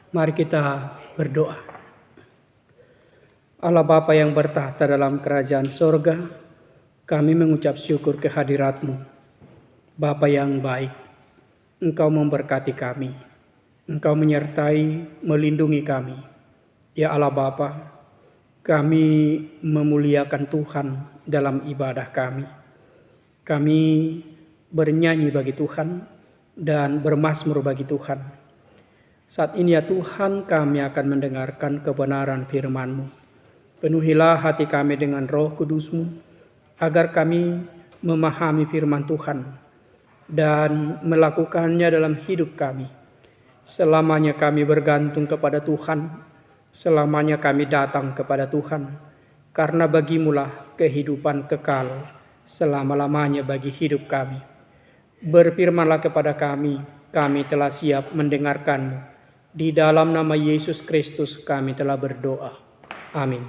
Mari kita berdoa. Allah Bapa yang bertahta dalam kerajaan sorga, kami mengucap syukur kehadirat-Mu. Bapa yang baik, Engkau memberkati kami. Engkau menyertai, melindungi kami. Ya Allah Bapa, kami memuliakan Tuhan dalam ibadah kami. Kami bernyanyi bagi Tuhan dan bermazmur bagi Tuhan. Saat ini ya Tuhan, kami akan mendengarkan kebenaran firman-Mu. Penuhilah hati kami dengan Roh Kudus-Mu, agar kami memahami firman Tuhan dan melakukannya dalam hidup kami. Selamanya kami bergantung kepada Tuhan, selamanya kami datang kepada Tuhan, karena bagimulah kehidupan kekal selama-lamanya bagi hidup kami. Berfirmanlah kepada kami telah siap mendengarkan-Mu. Di dalam nama Yesus Kristus kami telah berdoa. Amin.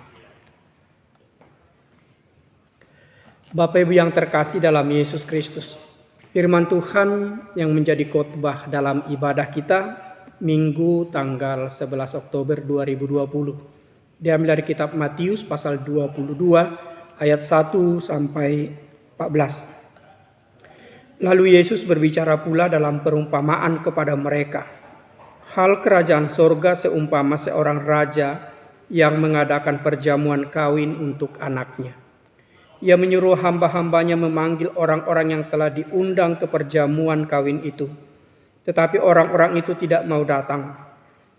Bapak Ibu yang terkasih dalam Yesus Kristus, firman Tuhan yang menjadi khotbah dalam ibadah kita Minggu tanggal 11 Oktober 2020 diambil dari kitab Matius pasal 22 ayat 1 sampai 14. Lalu Yesus berbicara pula dalam perumpamaan kepada mereka. Hal kerajaan sorga seumpama seorang raja yang mengadakan perjamuan kawin untuk anaknya. Ia menyuruh hamba-hambanya memanggil orang-orang yang telah diundang ke perjamuan kawin itu. Tetapi orang-orang itu tidak mau datang.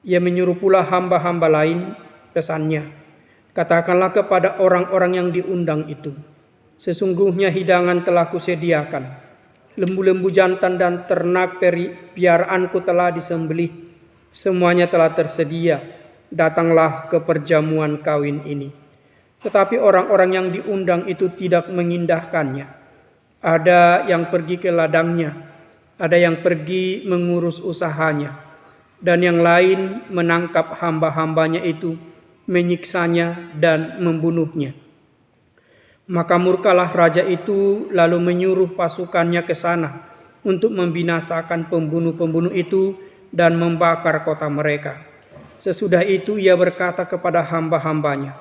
Ia menyuruh pula hamba-hamba lain, pesannya, katakanlah kepada orang-orang yang diundang itu, sesungguhnya hidangan telah kusediakan. Lembu-lembu jantan dan ternak piaraanku telah disembelih. Semuanya telah tersedia, datanglah ke perjamuan kawin ini. Tetapi orang-orang yang diundang itu tidak mengindahkannya. Ada yang pergi ke ladangnya, ada yang pergi mengurus usahanya, dan yang lain menangkap hamba-hambanya itu, menyiksanya dan membunuhnya. Maka murkalah raja itu lalu menyuruh pasukannya ke sana untuk membinasakan pembunuh-pembunuh itu dan membakar kota mereka. Sesudah itu ia berkata kepada hamba-hambanya,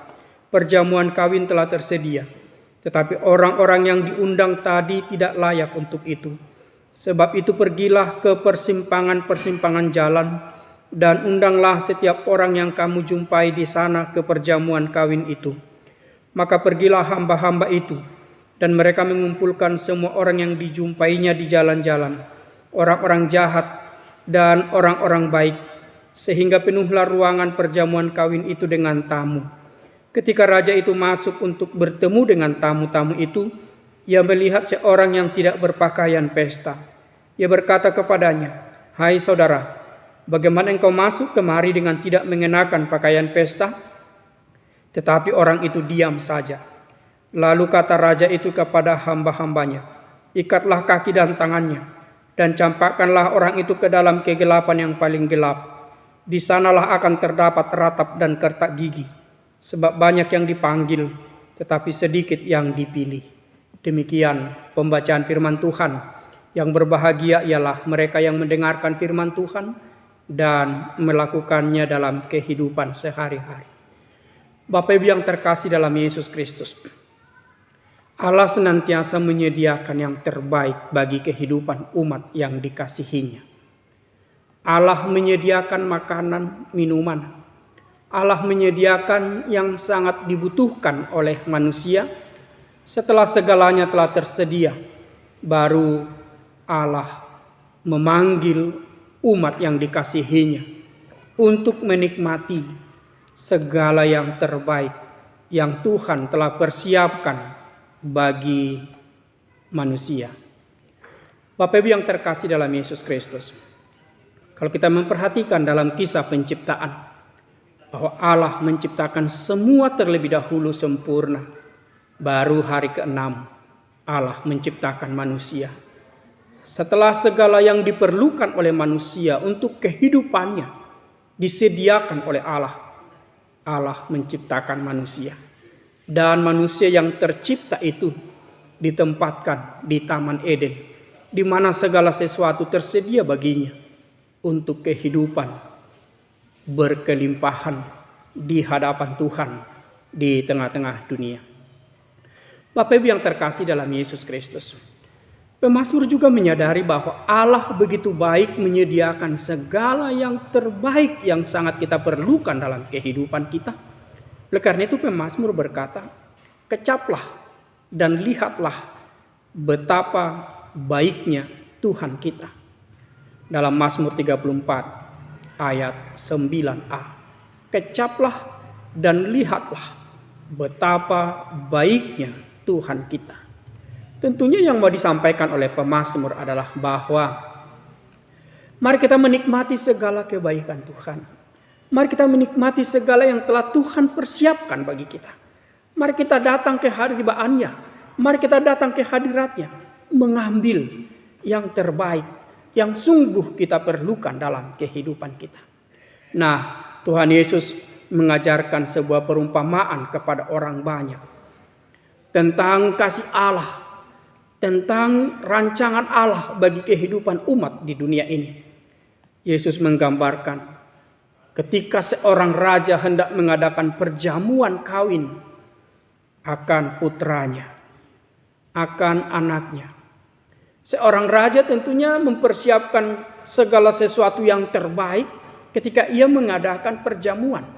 perjamuan kawin telah tersedia, tetapi orang-orang yang diundang tadi tidak layak untuk itu. Sebab itu pergilah ke persimpangan-persimpangan jalan dan undanglah setiap orang yang kamu jumpai di sana ke perjamuan kawin itu. Maka pergilah hamba-hamba itu, dan mereka mengumpulkan semua orang yang dijumpainya di jalan-jalan, orang-orang jahat dan orang-orang baik, sehingga penuhlah ruangan perjamuan kawin itu dengan tamu. Ketika raja itu masuk untuk bertemu dengan tamu-tamu itu, ia melihat seorang yang tidak berpakaian pesta. Ia berkata kepadanya, hai saudara, bagaimana engkau masuk kemari dengan tidak mengenakan pakaian pesta? Tetapi orang itu diam saja. Lalu kata raja itu kepada hamba-hambanya, ikatlah kaki dan tangannya, dan campakkanlah orang itu ke dalam kegelapan yang paling gelap. Di sanalah akan terdapat ratap dan kertak gigi, sebab banyak yang dipanggil, tetapi sedikit yang dipilih. Demikian pembacaan firman Tuhan. Yang berbahagia ialah mereka yang mendengarkan firman Tuhan dan melakukannya dalam kehidupan sehari-hari. Bapak Ibu yang terkasih dalam Yesus Kristus, Allah senantiasa menyediakan yang terbaik bagi kehidupan umat yang dikasihinya. Allah menyediakan makanan, minuman. Allah menyediakan yang sangat dibutuhkan oleh manusia. Setelah segalanya telah tersedia, baru Allah memanggil umat yang dikasihinya untuk menikmati segala yang terbaik yang Tuhan telah persiapkan bagi manusia. Bapak Ibu yang terkasih dalam Yesus Kristus, kalau kita memperhatikan dalam kisah penciptaan, bahwa Allah menciptakan semua terlebih dahulu sempurna, baru hari ke-6 Allah menciptakan manusia. Setelah segala yang diperlukan oleh manusia untuk kehidupannya disediakan oleh Allah, Allah menciptakan manusia. Dan manusia yang tercipta itu ditempatkan di Taman Eden, di mana segala sesuatu tersedia baginya untuk kehidupan berkelimpahan di hadapan Tuhan di tengah-tengah dunia. Bapak Ibu yang terkasih dalam Yesus Kristus, pemazmur juga menyadari bahwa Allah begitu baik menyediakan segala yang terbaik yang sangat kita perlukan dalam kehidupan kita. Oleh karena itu pemazmur berkata, "Kecaplah dan lihatlah betapa baiknya Tuhan kita." Dalam Mazmur 34 ayat 9a. "Kecaplah dan lihatlah betapa baiknya Tuhan kita." Tentunya yang mau disampaikan oleh pemazmur adalah bahwa mari kita menikmati segala kebaikan Tuhan. Mari kita menikmati segala yang telah Tuhan persiapkan bagi kita. Mari kita datang ke hadirat-Nya. Mari kita datang ke hadirat-Nya, mengambil yang terbaik yang sungguh kita perlukan dalam kehidupan kita. Nah, Tuhan Yesus mengajarkan sebuah perumpamaan kepada orang banyak tentang kasih Allah, tentang rancangan Allah bagi kehidupan umat di dunia ini. Yesus menggambarkan ketika seorang raja hendak mengadakan perjamuan kawin akan putranya, akan anaknya. Seorang raja tentunya mempersiapkan segala sesuatu yang terbaik ketika ia mengadakan perjamuan.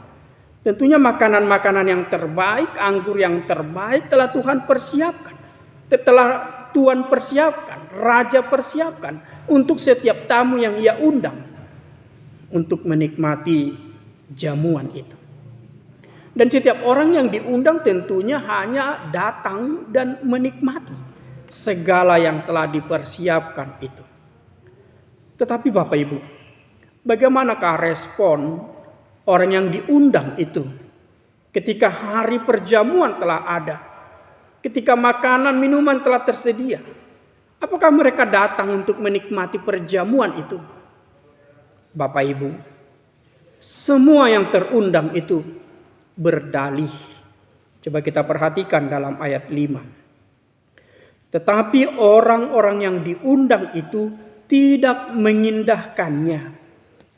Tentunya makanan-makanan yang terbaik, anggur yang terbaik telah Tuhan persiapkan. Telah Tuhan persiapkan, raja persiapkan untuk setiap tamu yang ia undang untuk menikmati jamuan itu. Dan setiap orang yang diundang tentunya hanya datang dan menikmati segala yang telah dipersiapkan itu. Tetapi Bapak Ibu, bagaimanakah respon orang yang diundang itu ketika hari perjamuan telah ada, ketika makanan minuman telah tersedia? Apakah mereka datang untuk menikmati perjamuan itu? Bapak Ibu, semua yang terundang itu berdalih. Coba kita perhatikan dalam ayat 5. Tetapi orang-orang yang diundang itu tidak mengindahkannya.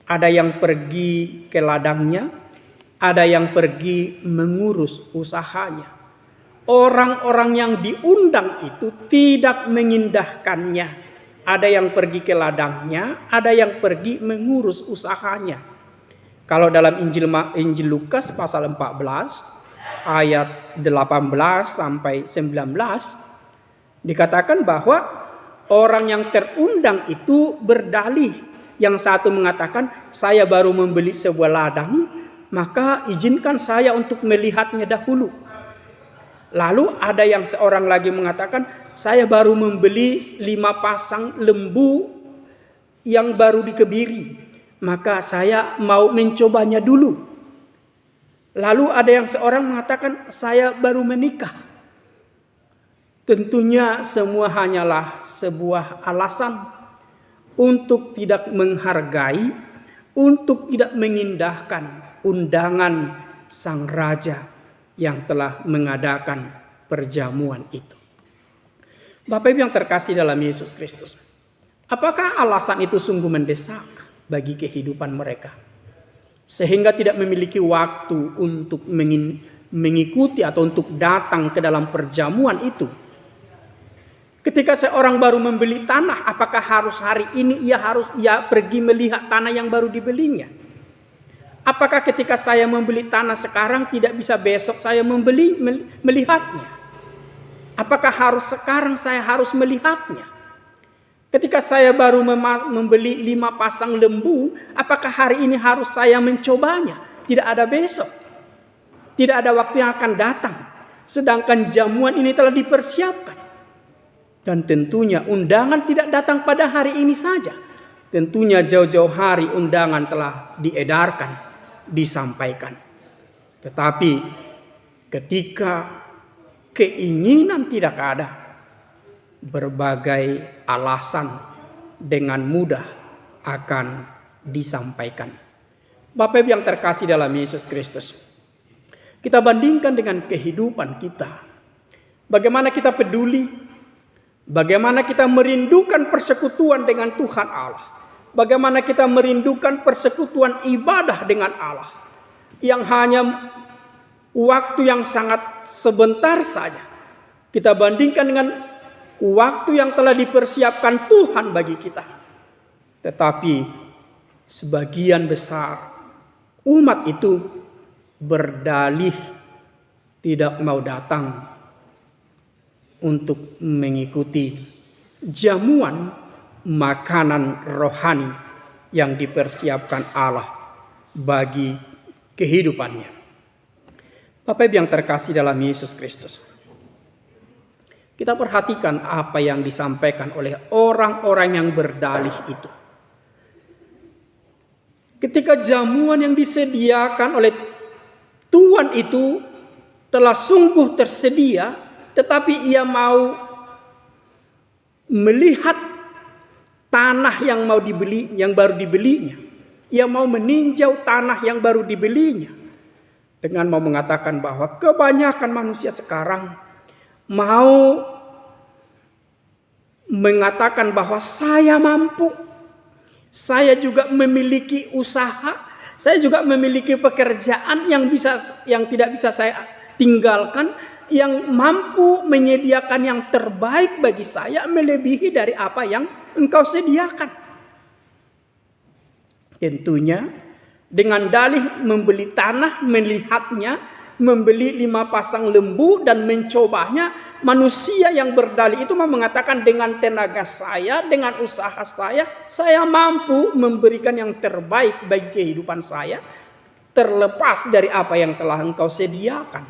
Ada yang pergi ke ladangnya, ada yang pergi mengurus usahanya. Orang-orang yang diundang itu tidak mengindahkannya. Ada yang pergi ke ladangnya, ada yang pergi mengurus usahanya. Kalau dalam Injil Lukas pasal 14 ayat 18 sampai 19 dikatakan bahwa orang yang terundang itu berdalih. Yang satu mengatakan, "Saya baru membeli sebuah ladang, maka izinkan saya untuk melihatnya dahulu." Lalu ada yang seorang lagi mengatakan, "Saya baru membeli 5 pasang lembu yang baru dikebiri, maka saya mau mencobanya dulu." Lalu ada yang seorang mengatakan, "Saya baru menikah." Tentunya semua hanyalah sebuah alasan untuk tidak menghargai, untuk tidak mengindahkan undangan sang raja yang telah mengadakan perjamuan itu. Bapak Ibu yang terkasih dalam Yesus Kristus, apakah alasan itu sungguh mendesak bagi kehidupan mereka sehingga tidak memiliki waktu untuk mengikuti atau untuk datang ke dalam perjamuan itu? Ketika seorang baru membeli tanah, apakah harus hari ini ia pergi melihat tanah yang baru dibelinya? Apakah ketika saya membeli tanah sekarang tidak bisa besok saya melihatnya? Apakah harus sekarang saya harus melihatnya? Ketika saya baru membeli 5 pasang lembu, apakah hari ini harus saya mencobanya? Tidak ada besok. Tidak ada waktu yang akan datang. Sedangkan jamuan ini telah dipersiapkan. Dan tentunya undangan tidak datang pada hari ini saja. Tentunya jauh-jauh hari undangan telah diedarkan, disampaikan. Tetapi ketika keinginan tidak ada, berbagai alasan dengan mudah akan disampaikan. Bapak Ibu yang terkasih dalam Yesus Kristus, kita bandingkan dengan kehidupan kita. Bagaimana kita peduli, bagaimana kita merindukan persekutuan dengan Tuhan Allah. Bagaimana kita merindukan persekutuan ibadah dengan Allah yang hanya waktu yang sangat sebentar saja. Kita bandingkan dengan waktu yang telah dipersiapkan Tuhan bagi kita. Tetapi sebagian besar umat itu berdalih tidak mau datang untuk mengikuti jamuan makanan rohani yang dipersiapkan Allah bagi kehidupannya. Bapak Ibu yang terkasih dalam Yesus Kristus, kita perhatikan apa yang disampaikan oleh orang-orang yang berdalih itu. Ketika jamuan yang disediakan oleh Tuhan itu telah sungguh tersedia, tetapi ia mau melihat tanah yang mau dibeli, yang baru dibelinya. Ia mau meninjau tanah yang baru dibelinya. Dengan mau mengatakan bahwa kebanyakan manusia sekarang mau mengatakan bahwa saya mampu, saya juga memiliki usaha, saya juga memiliki pekerjaan yang tidak bisa saya tinggalkan, yang mampu menyediakan yang terbaik bagi saya melebihi dari apa yang engkau sediakan. Tentunya dengan dalih membeli tanah, melihatnya, membeli 5 pasang lembu dan mencobanya, manusia yang berdalih itu mau mengatakan dengan tenaga saya, dengan usaha saya mampu memberikan yang terbaik bagi kehidupan saya, terlepas dari apa yang telah engkau sediakan,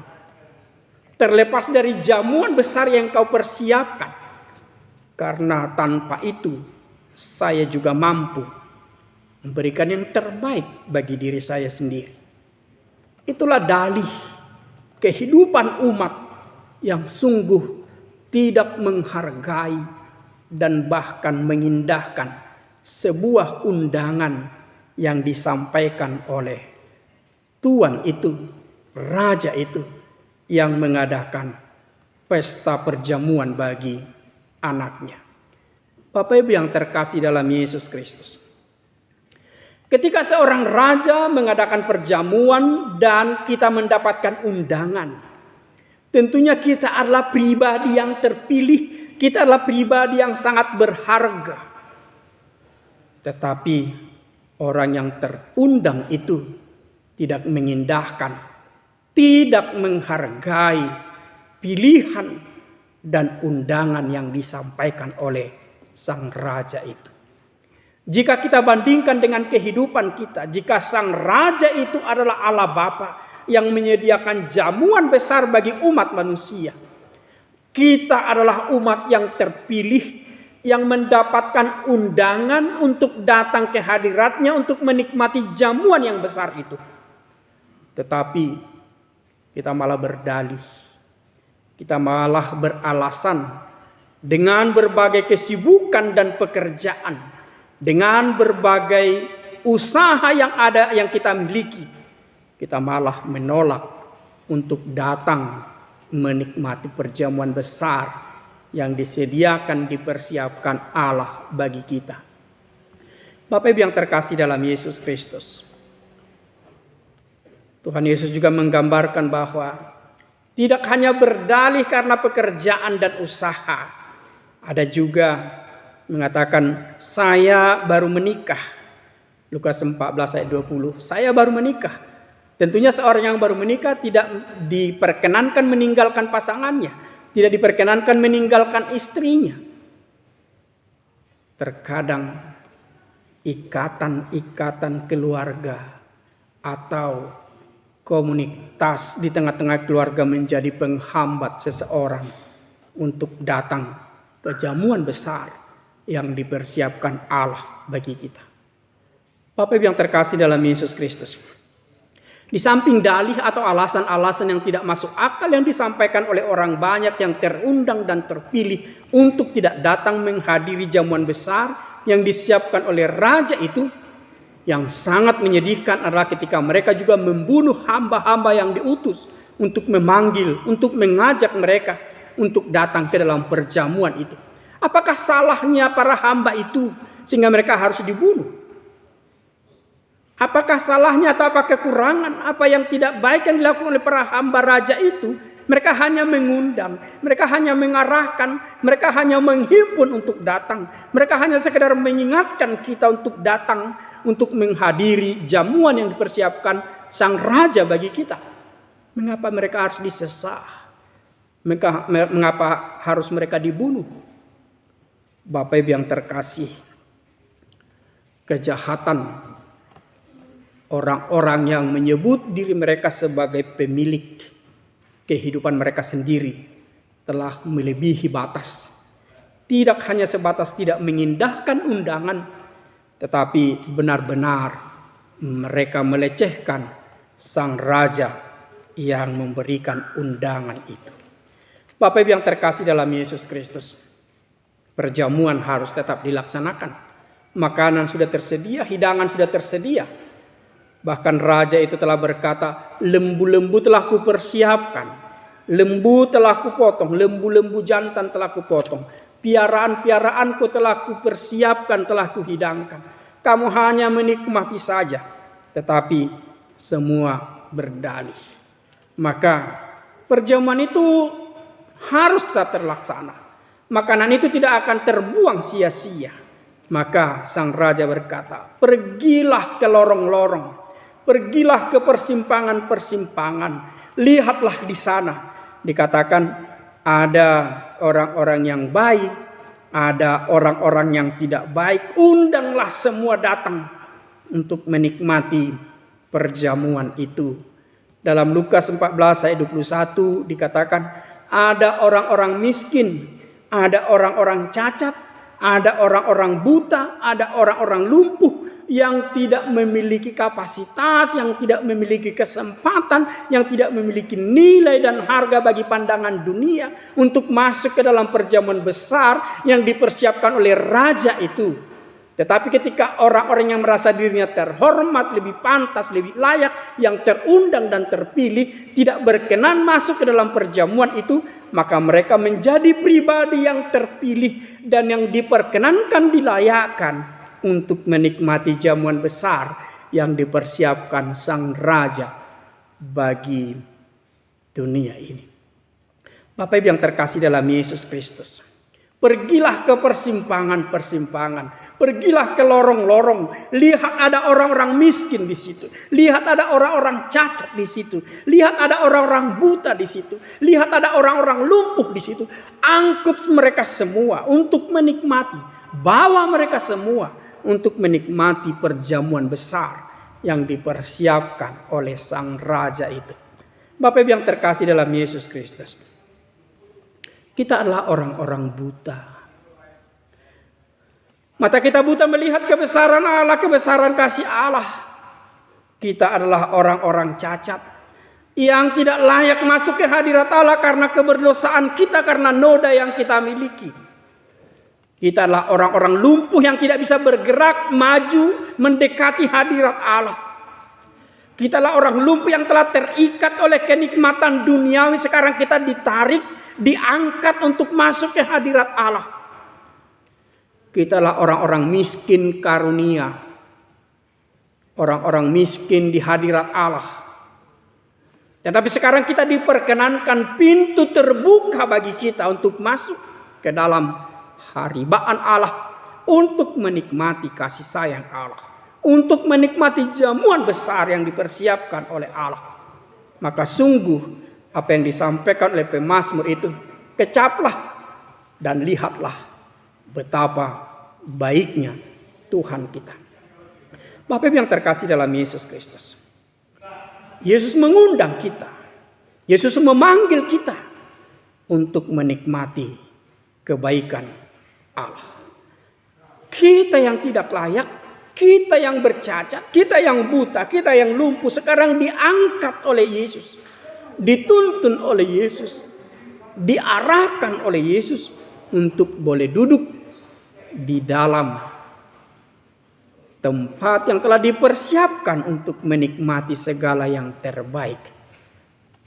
terlepas dari jamuan besar yang engkau persiapkan. Karena tanpa itu saya juga mampu memberikan yang terbaik bagi diri saya sendiri. Itulah dalih kehidupan umat yang sungguh tidak menghargai dan bahkan mengindahkan sebuah undangan yang disampaikan oleh Tuan itu, Raja itu, yang mengadakan pesta perjamuan bagi anaknya. Bapak Ibu yang terkasih dalam Yesus Kristus, ketika seorang raja mengadakan perjamuan dan kita mendapatkan undangan, tentunya kita adalah pribadi yang terpilih, kita adalah pribadi yang sangat berharga. Tetapi orang yang terundang itu tidak mengindahkan, tidak menghargai pilihan dan undangan yang disampaikan oleh sang raja itu. Jika kita bandingkan dengan kehidupan kita, jika sang raja itu adalah Allah Bapa yang menyediakan jamuan besar bagi umat manusia, kita adalah umat yang terpilih yang mendapatkan undangan untuk datang ke hadiratnya untuk menikmati jamuan yang besar itu. Tetapi kita malah berdalih, kita malah beralasan dengan berbagai kesibukan dan pekerjaan, dengan berbagai usaha yang ada yang kita miliki, kita malah menolak untuk datang menikmati perjamuan besar yang disediakan, dipersiapkan Allah bagi kita. Bapak Ibu yang terkasih dalam Yesus Kristus, Tuhan Yesus juga menggambarkan bahwa tidak hanya berdalih karena pekerjaan dan usaha, ada juga mengatakan saya baru menikah. Lukas 14 ayat 20. Saya baru menikah. Tentunya seorang yang baru menikah tidak diperkenankan meninggalkan pasangannya, tidak diperkenankan meninggalkan istrinya. Terkadang ikatan-ikatan keluarga atau komunitas di tengah-tengah keluarga menjadi penghambat seseorang untuk datang ke jamuan besar yang dipersiapkan Allah bagi kita. Bapak Ibu yang terkasih dalam Yesus Kristus, di samping dalih atau alasan-alasan yang tidak masuk akal yang disampaikan oleh orang banyak yang terundang dan terpilih untuk tidak datang menghadiri jamuan besar yang disiapkan oleh raja itu, yang sangat menyedihkan adalah ketika mereka juga membunuh hamba-hamba yang diutus untuk memanggil, untuk mengajak mereka untuk datang ke dalam perjamuan itu. Apakah salahnya para hamba itu sehingga mereka harus dibunuh? Apakah salahnya atau apa kekurangan, apa yang tidak baik yang dilakukan oleh para hamba raja itu? Mereka hanya mengundang, mereka hanya mengarahkan, mereka hanya menghimpun untuk datang. Mereka hanya sekedar mengingatkan kita untuk datang, untuk menghadiri jamuan yang dipersiapkan sang raja bagi kita. Mengapa mereka harus disesah? Mengapa harus mereka dibunuh? Bapak Ibu yang terkasih, kejahatan orang-orang yang menyebut diri mereka sebagai pemilik kehidupan mereka sendiri telah melebihi batas. Tidak hanya sebatas tidak mengindahkan undangan, tetapi benar-benar mereka melecehkan sang raja yang memberikan undangan itu. Bapak Ibu yang terkasih dalam Yesus Kristus, perjamuan harus tetap dilaksanakan. Makanan sudah tersedia, hidangan sudah tersedia. Bahkan raja itu telah berkata, lembu-lembu telah kupersiapkan, lembu telah kupotong, lembu-lembu jantan telah kupotong, piaraan-piaraanku telah kupersiapkan, telah kuhidangkan. Kamu hanya menikmati saja, tetapi semua berdalih. Maka perjamuan itu harus tetap terlaksana. Makanan itu tidak akan terbuang sia-sia. Maka sang raja berkata, pergilah ke lorong-lorong, pergilah ke persimpangan-persimpangan, lihatlah di sana. Dikatakan ada orang-orang yang baik, ada orang-orang yang tidak baik. Undanglah semua datang untuk menikmati perjamuan itu. Dalam Lukas 14 ayat 21 dikatakan ada orang-orang miskin, ada orang-orang cacat, ada orang-orang buta, ada orang-orang lumpuh yang tidak memiliki kapasitas, yang tidak memiliki kesempatan, yang tidak memiliki nilai dan harga bagi pandangan dunia untuk masuk ke dalam perjamuan besar yang dipersiapkan oleh raja itu. Tetapi ketika orang-orang yang merasa dirinya terhormat, lebih pantas, lebih layak, yang terundang dan terpilih tidak berkenan masuk ke dalam perjamuan itu, maka mereka menjadi pribadi yang terpilih dan yang diperkenankan, dilayakkan untuk menikmati jamuan besar yang dipersiapkan sang raja bagi dunia ini. Bapak Ibu yang terkasih dalam Yesus Kristus, pergilah ke persimpangan-persimpangan, pergilah ke lorong-lorong, lihat ada orang-orang miskin di situ, lihat ada orang-orang cacat di situ, lihat ada orang-orang buta di situ, lihat ada orang-orang lumpuh di situ. Angkut mereka semua untuk menikmati, bawa mereka semua untuk menikmati perjamuan besar yang dipersiapkan oleh sang raja itu. Bapak Ibu yang terkasih dalam Yesus Kristus, kita adalah orang-orang buta. Mata kita buta melihat kebesaran Allah, kebesaran kasih Allah. Kita adalah orang-orang cacat yang tidak layak masuk ke hadirat Allah karena keberdosaan kita, karena noda yang kita miliki. Kita adalah orang-orang lumpuh yang tidak bisa bergerak maju mendekati hadirat Allah. Kita adalah orang lumpuh yang telah terikat oleh kenikmatan duniawi. Sekarang kita ditarik, diangkat untuk masuk ke hadirat Allah. Kita adalah orang-orang miskin karunia, orang-orang miskin di hadirat Allah. Tetapi sekarang kita diperkenankan, pintu terbuka bagi kita untuk masuk ke dalam haribaan Allah, untuk menikmati kasih sayang Allah, untuk menikmati jamuan besar yang dipersiapkan oleh Allah. Maka sungguh apa yang disampaikan oleh pemazmur itu, kecaplah dan lihatlah betapa baiknya Tuhan kita. Bapak Ibu yang terkasih dalam Yesus Kristus, Yesus mengundang kita, Yesus memanggil kita untuk menikmati kebaikan Allah. Kita yang tidak layak, kita yang bercacat, kita yang buta, kita yang lumpuh, sekarang diangkat oleh Yesus, dituntun oleh Yesus, diarahkan oleh Yesus untuk boleh duduk di dalam tempat yang telah dipersiapkan untuk menikmati segala yang terbaik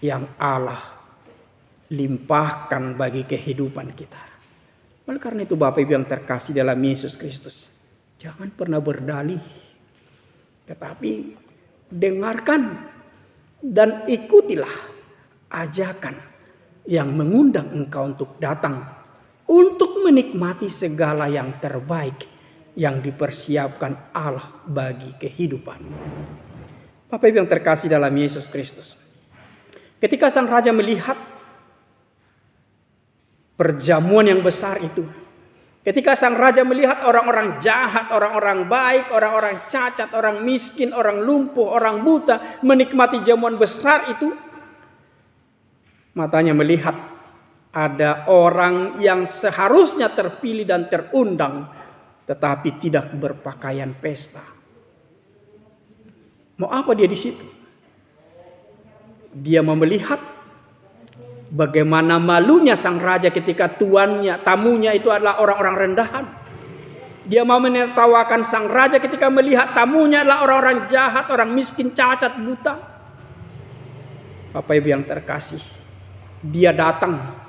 yang Allah limpahkan bagi kehidupan kita. Oleh karena itu Bapak Ibu yang terkasih dalam Yesus Kristus, jangan pernah berdalih, tetapi dengarkan dan ikutilah ajakan yang mengundang engkau untuk datang untuk menikmati segala yang terbaik yang dipersiapkan Allah bagi kehidupan. Bapak Ibu yang terkasih dalam Yesus Kristus, ketika sang raja melihat perjamuan yang besar itu, ketika sang raja melihat orang-orang jahat, orang-orang baik, orang-orang cacat, orang miskin, orang lumpuh, orang buta menikmati jamuan besar itu, matanya melihat ada orang yang seharusnya terpilih dan terundang, tetapi tidak berpakaian pesta. Mau apa dia di situ? Dia mau melihat bagaimana malunya sang raja ketika tuannya, tamunya itu adalah orang-orang rendahan. Dia mau menertawakan sang raja ketika melihat tamunya adalah orang-orang jahat, orang miskin, cacat, buta. Bapak Ibu yang terkasih, dia datang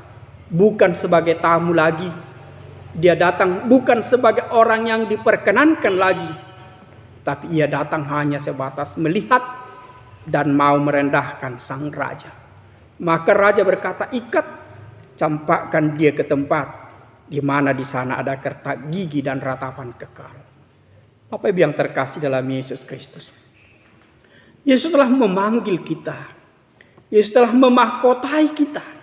bukan sebagai tamu lagi. Dia datang bukan sebagai orang yang diperkenankan lagi. Tapi ia datang hanya sebatas melihat dan mau merendahkan sang raja. Maka raja berkata, ikat, campakkan dia ke tempat di mana di sana ada kertak gigi dan ratapan kekal. Bapak Ibu yang terkasih dalam Yesus Kristus, Yesus telah memanggil kita. Yesus telah memahkotai kita.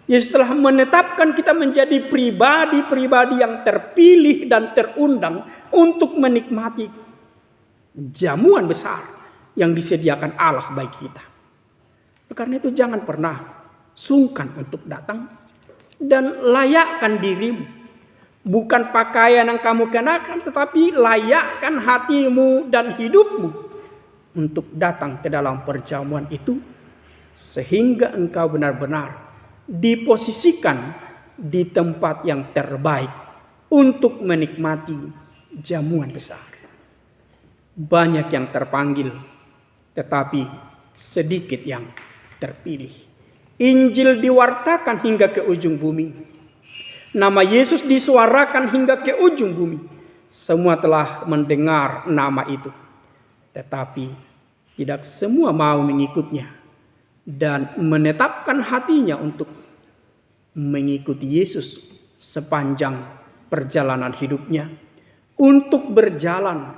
Yesus telah menetapkan kita menjadi pribadi-pribadi yang terpilih dan terundang untuk menikmati jamuan besar yang disediakan Allah bagi kita. Karena itu jangan pernah sungkan untuk datang dan layakkan dirimu. Bukan pakaian yang kamu kenakan, tetapi layakkan hatimu dan hidupmu untuk datang ke dalam perjamuan itu, sehingga engkau benar-benar diposisikan di tempat yang terbaik untuk menikmati jamuan besar. Banyak yang terpanggil, tetapi sedikit yang terpilih. Injil diwartakan hingga ke ujung bumi. Nama Yesus disuarakan hingga ke ujung bumi. Semua telah mendengar nama itu, tetapi tidak semua mau mengikutnya dan menetapkan hatinya untuk mengikuti Yesus sepanjang perjalanan hidupnya, untuk berjalan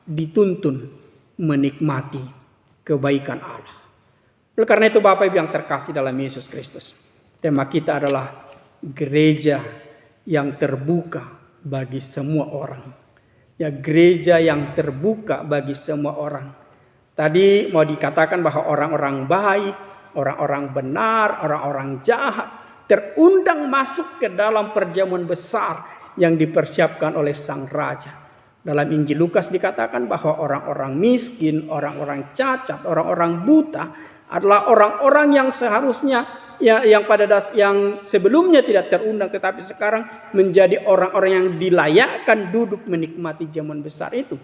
dituntun menikmati kebaikan Allah. Oleh karena itu Bapak Ibu yang terkasih dalam Yesus Kristus, tema kita adalah gereja yang terbuka bagi semua orang. Ya, gereja yang terbuka bagi semua orang. Tadi mau dikatakan bahwa orang-orang baik, orang-orang benar, orang-orang jahat terundang masuk ke dalam perjamuan besar yang dipersiapkan oleh sang raja. Dalam Injil Lukas dikatakan bahwa orang-orang miskin, orang-orang cacat, orang-orang buta adalah orang-orang yang seharusnya yang sebelumnya tidak terundang, tetapi sekarang menjadi orang-orang yang dilayakkan duduk menikmati jamuan besar itu.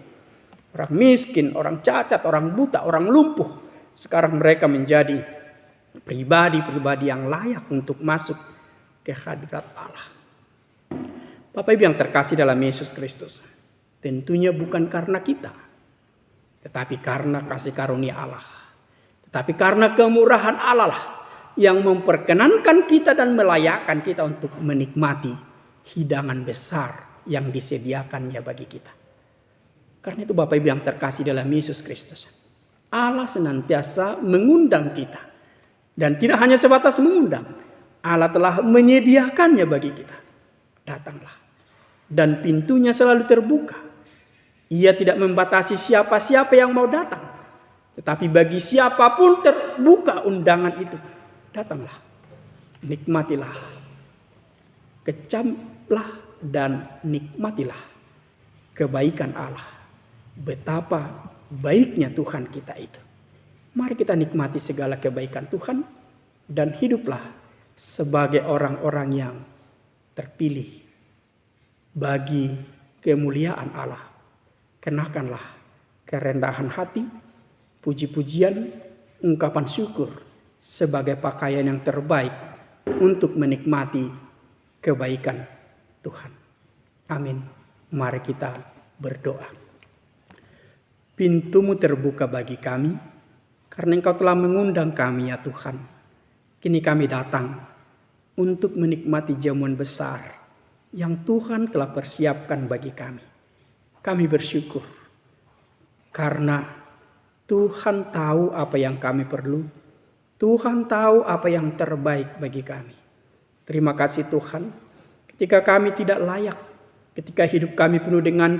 Orang miskin, orang cacat, orang buta, orang lumpuh, sekarang mereka menjadi pribadi-pribadi yang layak untuk masuk ke hadirat Allah. Bapak Ibu yang terkasih dalam Yesus Kristus, tentunya bukan karena kita, tetapi karena kasih karunia Allah. Tetapi karena kemurahan Allah lah yang memperkenankan kita dan melayakkan kita untuk menikmati hidangan besar yang disediakannya bagi kita. Karena itu Bapak Ibu yang terkasih dalam Yesus Kristus, Allah senantiasa mengundang kita. Dan tidak hanya sebatas mengundang, Allah telah menyediakannya bagi kita. Datanglah. Dan pintunya selalu terbuka. Ia tidak membatasi siapa-siapa yang mau datang. Tetapi bagi siapapun terbuka undangan itu. Datanglah. Nikmatilah. Kecamlah dan nikmatilah kebaikan Allah. Betapa baiknya Tuhan kita itu. Mari kita nikmati segala kebaikan Tuhan. Dan hiduplah sebagai orang-orang yang terpilih bagi kemuliaan Allah. Kenakanlah kerendahan hati, puji-pujian, ungkapan syukur sebagai pakaian yang terbaik untuk menikmati kebaikan Tuhan. Amin. Mari kita berdoa. Pintu-Mu terbuka bagi kami, karena Engkau telah mengundang kami ya Tuhan. Kini kami datang untuk menikmati jamuan besar yang Tuhan telah persiapkan bagi kami. Kami bersyukur karena Tuhan tahu apa yang kami perlu. Tuhan tahu apa yang terbaik bagi kami. Terima kasih Tuhan, ketika kami tidak layak, ketika hidup kami penuh dengan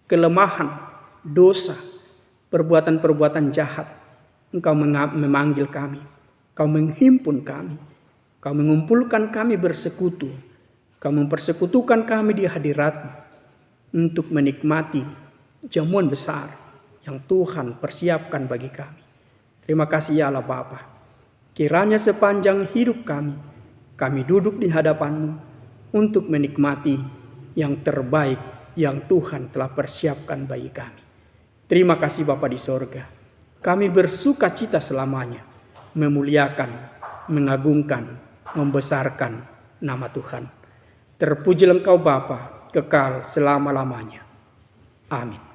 kelemahan, dosa, perbuatan-perbuatan jahat, Engkau memanggil kami, Engkau menghimpun kami, Engkau mengumpulkan kami bersekutu, Engkau mempersekutukan kami di hadirat-Mu untuk menikmati jamuan besar yang Tuhan persiapkan bagi kami. Terima kasih ya Allah Bapa. Kiranya sepanjang hidup kami duduk di hadapan-Mu untuk menikmati yang terbaik yang Tuhan telah persiapkan bagi kami. Terima kasih Bapa di sorga. Kami bersuka cita selamanya, memuliakan, mengagungkan, membesarkan nama Tuhan. Terpujilah Engkau Bapa, kekal selama-lamanya. Amin.